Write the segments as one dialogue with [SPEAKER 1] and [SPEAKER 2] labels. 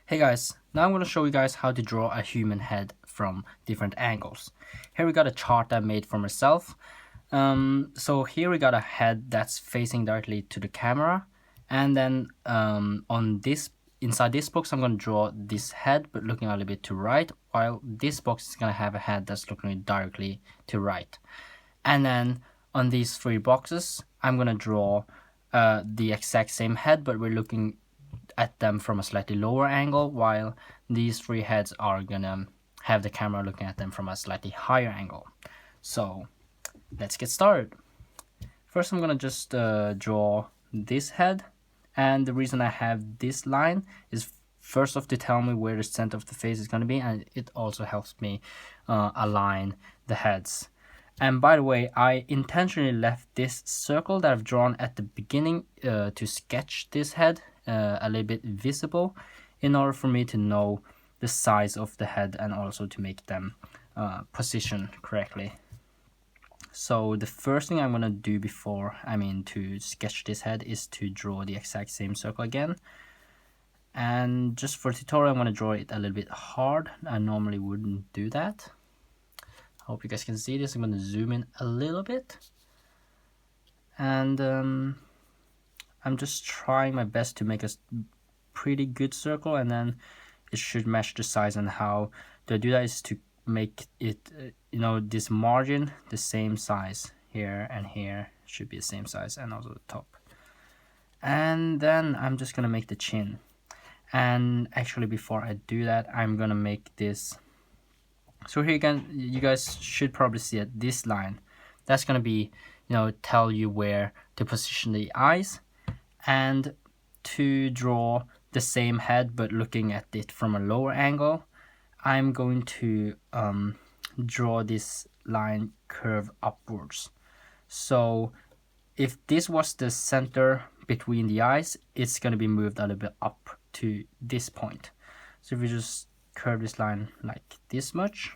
[SPEAKER 1] Hey guys, now I'm going to show you guys how to draw a human head from different angles. Here we got a chart I made for myself. So here we got a head that's facing directly to the camera, and then inside this box I'm going to draw this head but looking a little bit to right, while this box is going to have a head that's looking directly to right. And then on these three boxes I'm going to draw the exact same head, but we're looking at them from a slightly lower angle, while these three heads are gonna have the camera looking at them from a slightly higher angle. So let's get started. First I'm gonna just draw this head, and the reason I have this line is first off to tell me where the center of the face is gonna be, and it also helps me align the heads. And by the way, I intentionally left this circle that I've drawn at the beginning to sketch this head a little bit visible, in order for me to know the size of the head and also to make them position correctly. So the first thing I'm gonna do to sketch this head is to draw the exact same circle again. And just for tutorial, I'm gonna draw it a little bit hard. I normally wouldn't do that. I hope you guys can see this. I'm gonna zoom in a little bit, and I'm just trying my best to make a pretty good circle, and then it should match the size. And how to do that is to make it, this margin the same size. Here and here should be the same size, and also the top. And then I'm just gonna make the chin. And actually, before I do that, I'm gonna make this. So here you guys should probably see it. This line, that's gonna be, tell you where to position the eyes. And to draw the same head but looking at it from a lower angle, I'm going to draw this line curve upwards. So if this was the center between the eyes, it's going to be moved a little bit up to this point. So if we just curve this line like this much,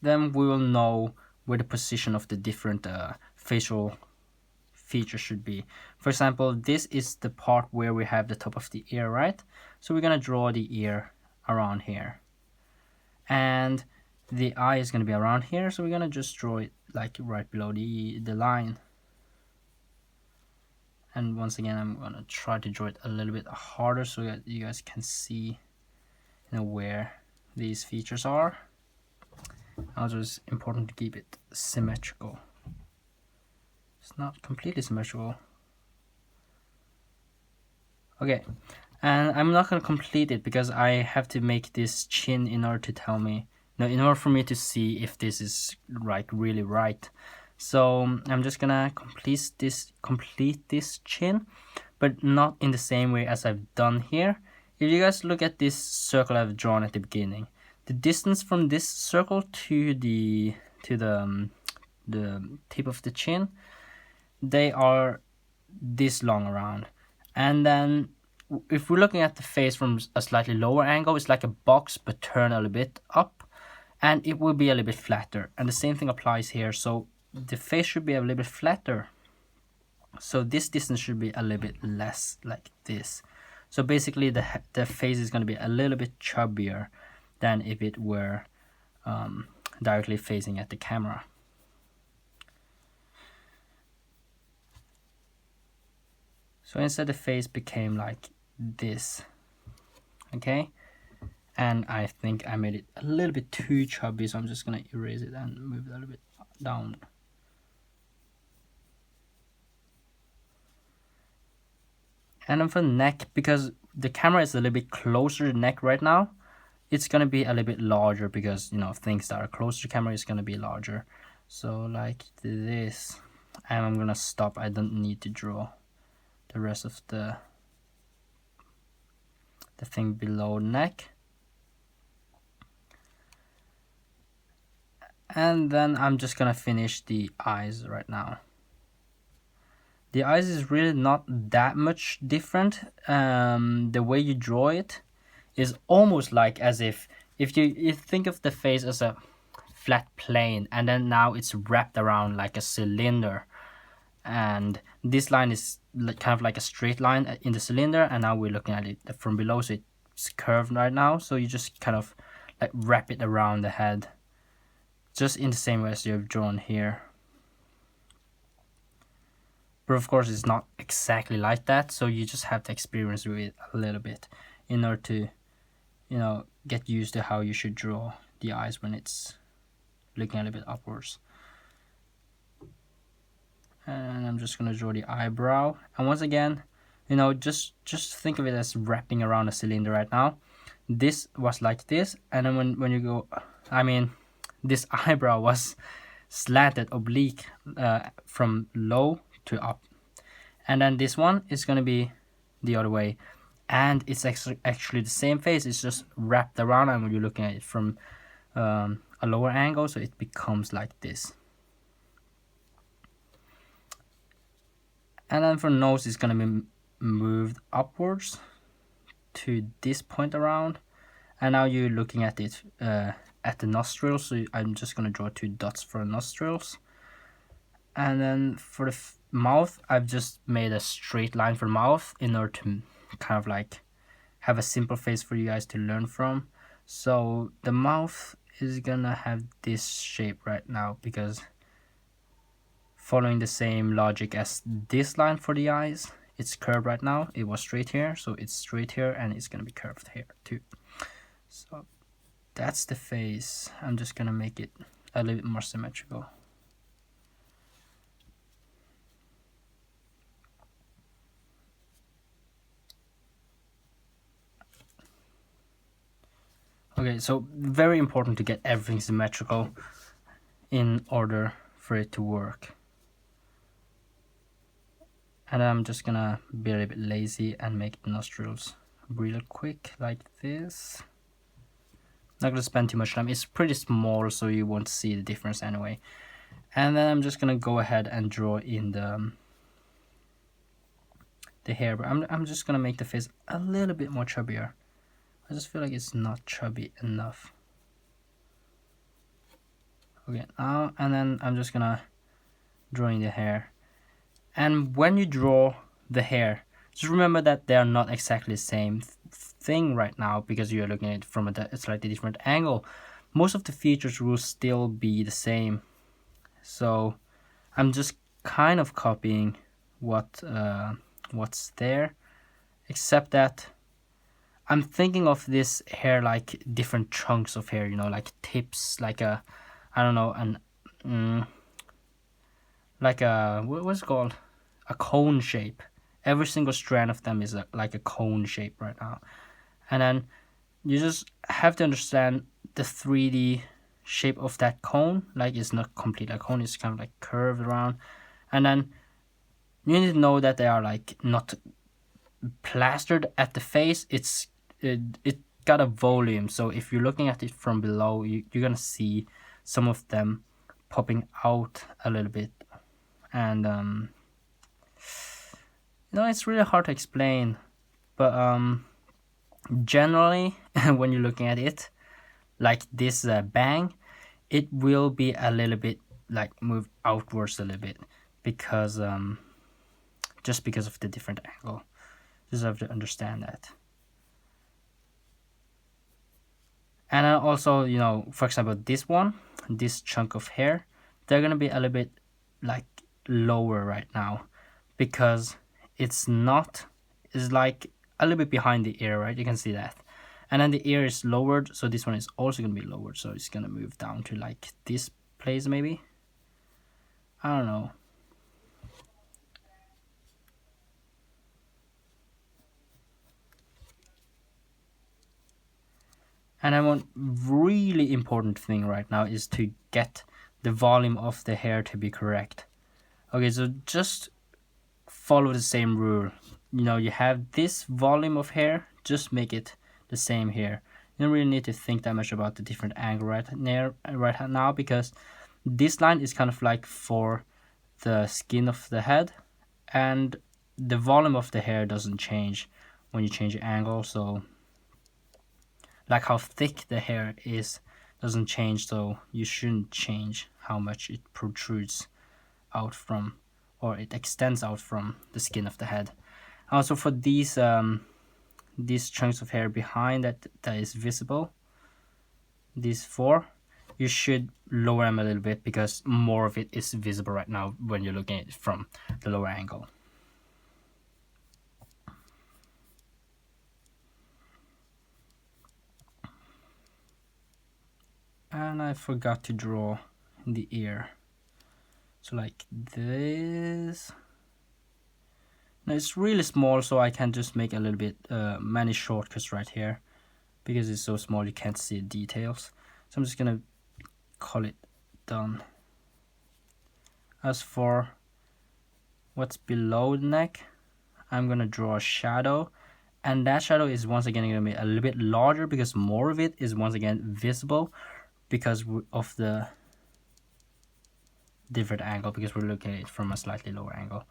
[SPEAKER 1] then we will know where the position of the different facial feature should be. For example, this is the part where we have the top of the ear, right? So we're gonna draw the ear around here, and the eye is gonna be around here, so we're gonna just draw it like right below the line. And once again, I'm gonna try to draw it a little bit harder so that you guys can see where these features are. Also, it's important to keep it symmetrical. It's not completely symmetrical. Okay, and I'm not gonna complete it because I have to make this chin in order to tell me, in order for me to see if this is really right. So I'm just gonna complete this chin, but not in the same way as I've done here. If you guys look at this circle I've drawn at the beginning, the distance from this circle to the tip of the chin, they are this long around. And then if we're looking at the face from a slightly lower angle, it's like a box but turned a little bit up, and it will be a little bit flatter. And the same thing applies here. So the face should be a little bit flatter, so this distance should be a little bit less, like this. So basically the face is going to be a little bit chubbier than if it were directly facing at the camera. So instead the face became like this, okay? And I think I made it a little bit too chubby, so I'm just gonna erase it and move it a little bit down. And then for the neck, because the camera is a little bit closer to the neck right now, it's gonna be a little bit larger because things that are closer to the camera is gonna be larger. So like this, and I'm gonna stop. I don't need to draw the rest of the thing below neck. And then I'm just gonna finish the eyes right now. The eyes is really not that much different. The way you draw it is almost like as if you think of the face as a flat plane, and then now it's wrapped around like a cylinder. and this line is kind of like a straight line in the cylinder, and now we're looking at it from below, so it's curved right now. So you just kind of like wrap it around the head, just in the same way as you've drawn here. But of course it's not exactly like that, so you just have to experience with it a little bit in order to, you know, get used to how you should draw the eyes when it's looking a little bit upwards. And I'm just gonna draw the eyebrow, and once again, you know, just think of it as wrapping around a cylinder right now. This was like this, and then when you go, I mean, this eyebrow was slanted oblique from low to up, and then this one is gonna be the other way, and it's actually the same face, it's just wrapped around, and when you're looking at it from a lower angle, so it becomes like this. And then for nose, it's gonna be moved upwards to this point around, and now you're looking at it at the nostrils, so I'm just gonna draw 2 dots for nostrils. And then for the mouth, I've just made a straight line for mouth in order to kind of like have a simple face for you guys to learn from. So the mouth is gonna have this shape right now, because following the same logic as this line for the eyes, it's curved right now. It was straight here, so it's straight here, and it's gonna be curved here too. So that's the face. I'm just gonna make it a little bit more symmetrical. Okay, so very important to get everything symmetrical in order for it to work. And I'm just gonna be a little bit lazy and make the nostrils real quick like this. Not gonna spend too much time. It's pretty small, so you won't see the difference anyway. And then I'm just gonna go ahead and draw in the hair. But I'm just gonna make the face a little bit more chubbier. I just feel like it's not chubby enough. Okay, now, and then I'm just gonna draw in the hair. And when you draw the hair, just remember that they are not exactly the same thing right now, because you're looking at it from a slightly different angle. Most of the features will still be the same. So I'm just kind of copying what's there, except that I'm thinking of this hair like different chunks of hair, you know, like tips, like a, I don't know, like a, what's it called? A cone shape. Every single strand of them is like a cone shape right now. And then you just have to understand the 3D shape of that cone. Like, it's not completely a cone, it's kind of like curved around. And then you need to know that they are like not plastered at the face. It got a volume, so if you're looking at it from below, you're gonna see some of them popping out a little bit. And you know, it's really hard to explain, but generally when you're looking at it like this bang, it will be a little bit like moved outwards a little bit, because just because of the different angle. Just have to understand that. And also, you know, for example, this chunk of hair, they're gonna be a little bit like lower right now, because it's like a little bit behind the ear, right? You can see that. And then the ear is lowered, so this one is also gonna be lowered, so it's gonna move down to like this place maybe. I don't know. And then one really important thing right now is to get the volume of the hair to be correct. Okay, so just follow the same rule. You know, you have this volume of hair, just make it the same here. You don't really need to think that much about the different angle right now, because this line is kind of like for the skin of the head, and the volume of the hair doesn't change when you change the angle. So like how thick the hair is doesn't change, so you shouldn't change how much it protrudes out from or it extends out from the skin of the head. Also for these chunks of hair behind that is visible, these four, you should lower them a little bit because more of it is visible right now when you're looking at it from the lower angle. And I forgot to draw the ear. So like this. Now it's really small, so I can just make a little bit many shortcuts right here because it's so small you can't see the details. So I'm just gonna call it done. As for what's below the neck, I'm gonna draw a shadow, and that shadow is once again gonna be a little bit larger because more of it is once again visible because of the different angle, because we're looking at it from a slightly lower angle.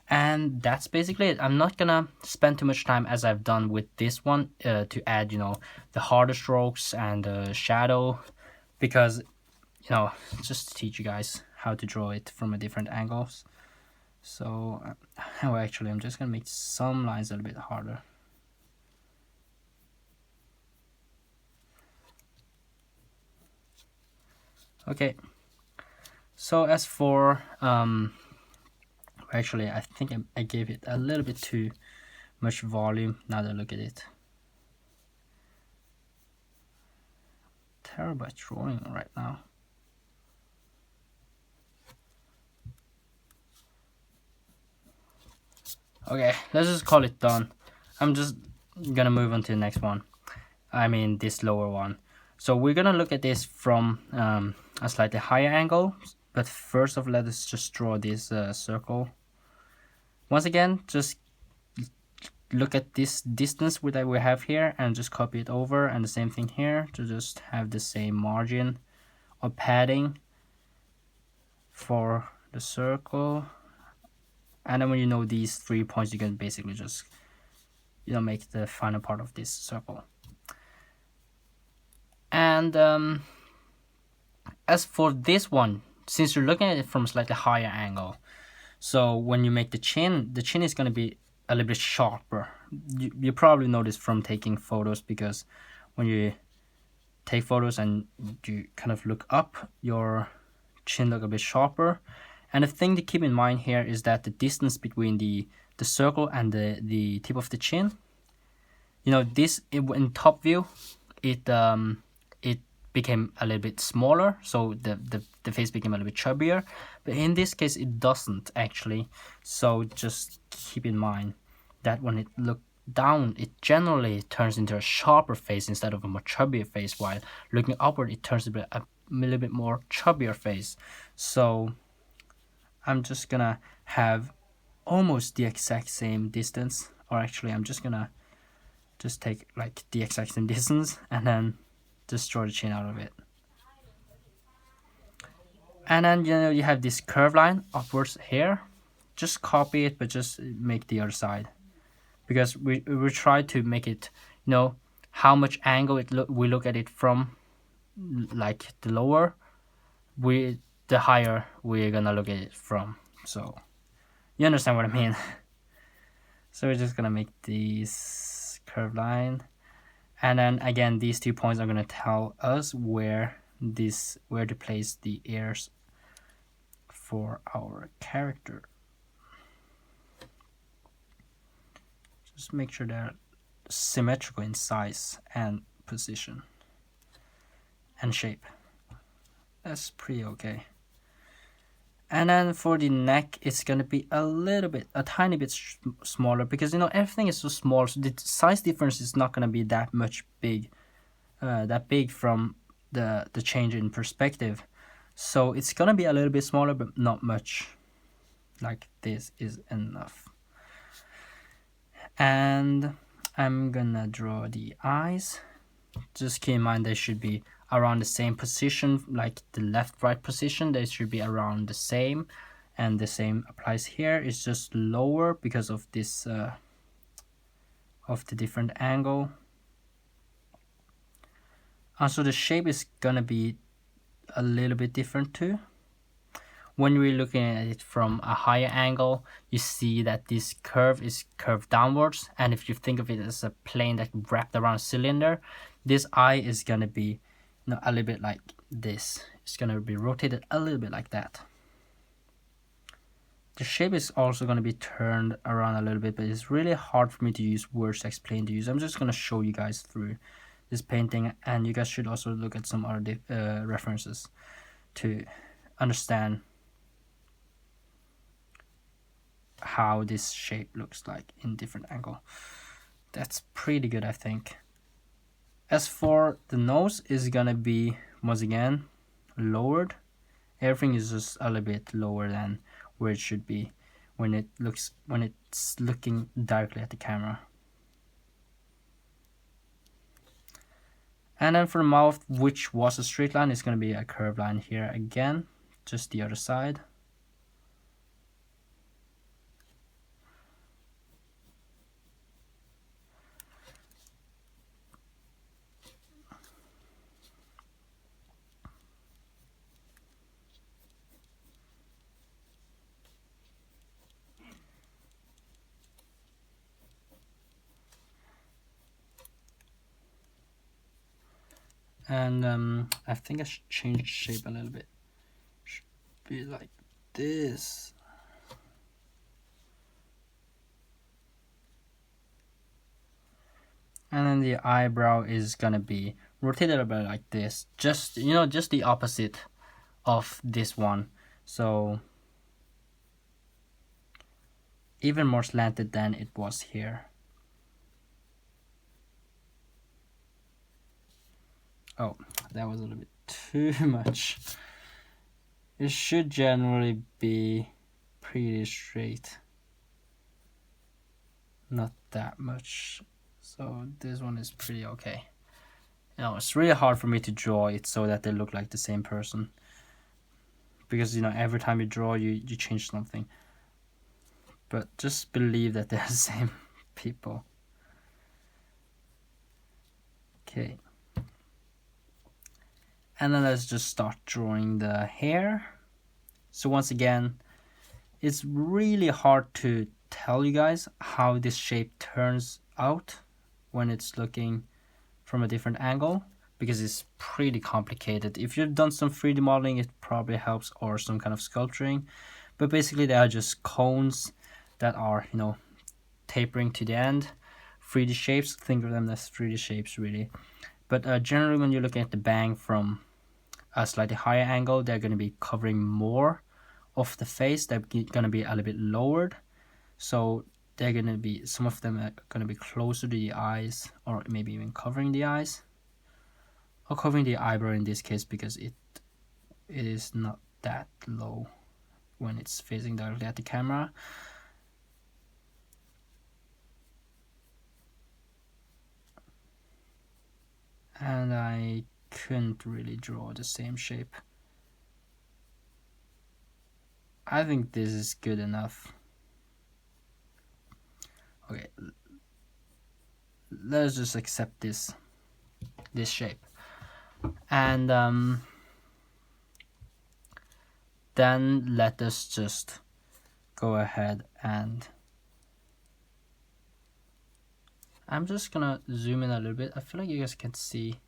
[SPEAKER 1] And that's basically it. I'm not gonna spend too much time as I've done with this one to add, you know, the harder strokes and shadow, because, you know, just to teach you guys how to draw it from a different angles. So oh, actually I'm just gonna make some lines a little bit harder. Okay, so as for actually I think I gave it a little bit too much volume now that I look at it. Terrible at drawing right now. Okay, let's just call it done. I'm just gonna move on to the next one. I mean this lower one. So we're gonna look at this from a slightly higher angle, but first of all, let us just draw this circle. Once again, just look at this distance that we have here and just copy it over, and the same thing here to just have the same margin or padding for the circle. And then when you know these 3 points, you can basically just, you know, make the final part of this circle. And as for this one, since you're looking at it from a slightly higher angle, so when you make the chin is going to be a little bit sharper. You probably noticed from taking photos, because when you take photos and you kind of look up, your chin look a bit sharper. And the thing to keep in mind here is that the distance between the circle and the tip of the chin, you know, in top view, it became a little bit smaller, so the face became a little bit chubbier, but in this case it doesn't actually. So just keep in mind that when it looks down, it generally turns into a sharper face instead of a more chubbier face, while looking upward it turns into a little bit more chubbier face. So I'm just gonna have almost the exact same distance, or actually I'm just gonna take like the exact same distance and then just draw the chin out of it. And then, you know, you have this curve line upwards here. Just copy it, but just make the other side, because we try to make it, you know, how much angle we look at it from, like the lower, the higher we're gonna look at it from. So you understand what I mean. So we're just gonna make this curve line, and then again these 2 points are gonna tell us where to place the ears for our character. Just make sure they're symmetrical in size and position and shape. That's pretty okay. And then for the neck, it's gonna be a tiny bit smaller, because, you know, everything is so small, so the size difference is not gonna be that big from the change in perspective. So it's gonna be a little bit smaller, but not much. Like this is enough. And I'm gonna draw the eyes. Just keep in mind they should be around the same position, like the left-right position. They should be around the same, and the same applies here. It's just lower because of this of the different angle. So the shape is gonna be a little bit different too. when we're looking at it from a higher angle, you see that this curve is curved downwards. And if you think of it as a plane that wrapped around a cylinder, this eye is gonna be, a little bit like this. It's gonna be rotated a little bit like that. The shape is also going to be turned around a little bit, but it's really hard for me to use words to explain to you. So I'm just going to show you guys through this painting, and you guys should also look at some other references to understand how this shape looks like in different angle. That's pretty good, I think. As for the nose, is going to be, once again, lowered. Everything is just a little bit lower than where it should be when it's looking directly at the camera. And then for the mouth, which was a straight line, is going to be a curved line here again, just the other side. And I think I should change the shape a little bit. Should be like this. And then the eyebrow is gonna be rotated a bit like this. Just just the opposite of this one. So even more slanted than it was here. Oh, that was a little bit too much. It should generally be pretty straight. Not that much. So this one is pretty okay. It's really hard for me to draw it so that they look like the same person. Because, every time you draw, you change something. But just believe that they're the same people. Okay. And then let's just start drawing the hair. So once again, it's really hard to tell you guys how this shape turns out when it's looking from a different angle, because it's pretty complicated. If you've done some 3D modeling, it probably helps, or some kind of sculpturing. But basically they are just cones that are, tapering to the end. 3D shapes, think of them as 3D shapes really. But generally when you're looking at the bang from a slightly higher angle, they're going to be covering more of the face. They're going to be a little bit lowered. So they're going to be, some of them are going to be closer to the eyes, or maybe even covering the eyes. Or covering the eyebrow in this case, because it is not that low when it's facing directly at the camera. And I couldn't really draw the same shape. I think this is good enough. Okay, let's just accept this shape, and then let us just go ahead, and I'm just gonna zoom in a little bit. I feel like you guys can see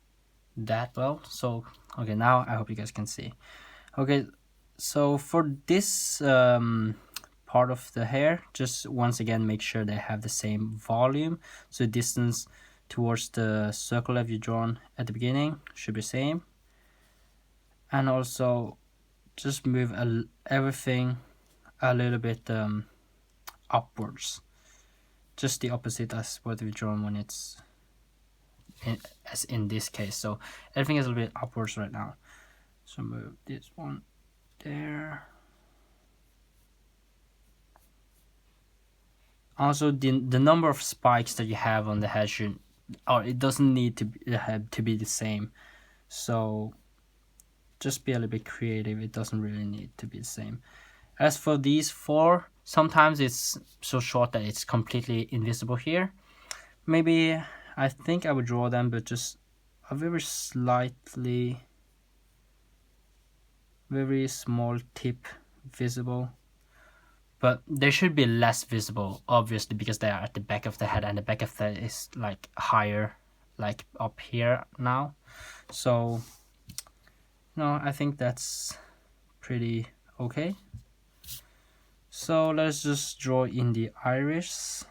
[SPEAKER 1] that well. So okay, now I hope you guys can see. Okay, so for this part of the hair, just once again make sure they have the same volume. So distance towards the circle that you drawn at the beginning should be same. And also just move everything a little bit upwards, just the opposite as what we've drawn when it's as in this case. So everything is a little bit upwards right now. So move this one there. Also, the number of spikes that you have on the head should, or it doesn't need to be the same. So just be a little bit creative. It doesn't really need to be the same. As for these four, sometimes it's so short that it's completely invisible here. Maybe I think I would draw them, but just a very slightly, very small tip visible. But they should be less visible, obviously, because they are at the back of the head, and the back of the head is like higher, like up here now. So, no, I think that's pretty okay. So let's just draw in the iris.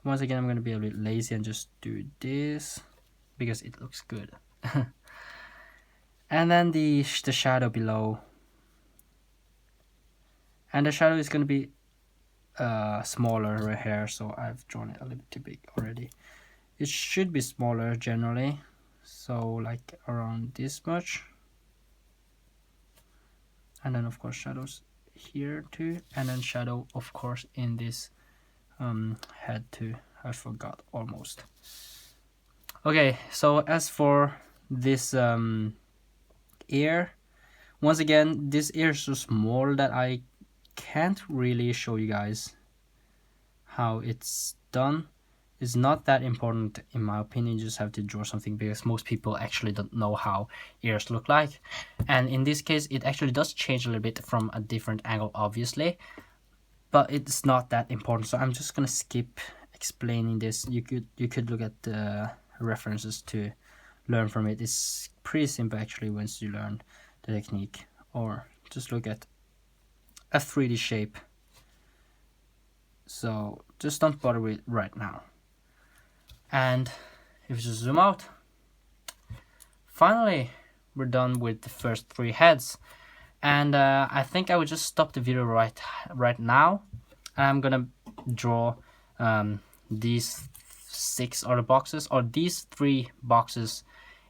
[SPEAKER 1] Once again, I'm going to be a bit lazy and just do this because it looks good. And then the shadow below. And the shadow is going to be smaller right here, so I've drawn it a little bit too big already. It should be smaller generally, so like around this much. And then of course shadows here too, and then shadow of course in this head too. I forgot almost. Okay, so as for this ear, once again, this ear is so small that I can't really show you guys how it's done. It's not that important in my opinion. You just have to draw something because most people actually don't know how ears look like. And in this case, it actually does change a little bit from a different angle, obviously, but it's not that important. So I'm just gonna skip explaining this. You could look at the references to learn from it. It's pretty simple actually once you learn the technique, or just look at a 3D shape. So just don't bother with it right now. And if you just zoom out, finally we're done with the first 3 heads. And I think I would just stop the video right now. I'm gonna draw these 6 other boxes, or these 3 boxes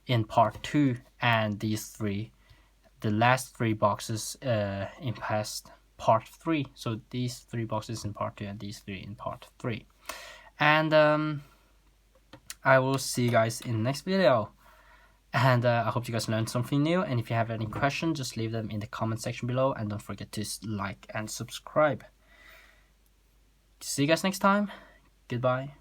[SPEAKER 1] in part 2, and the last 3 boxes in past part 3. So these 3 boxes in part 2 and these 3 in part 3. And I will see you guys in the next video. And I hope you guys learned something new. And if you have any questions, just leave them in the comment section below. And don't forget to like and subscribe. See you guys next time. Goodbye.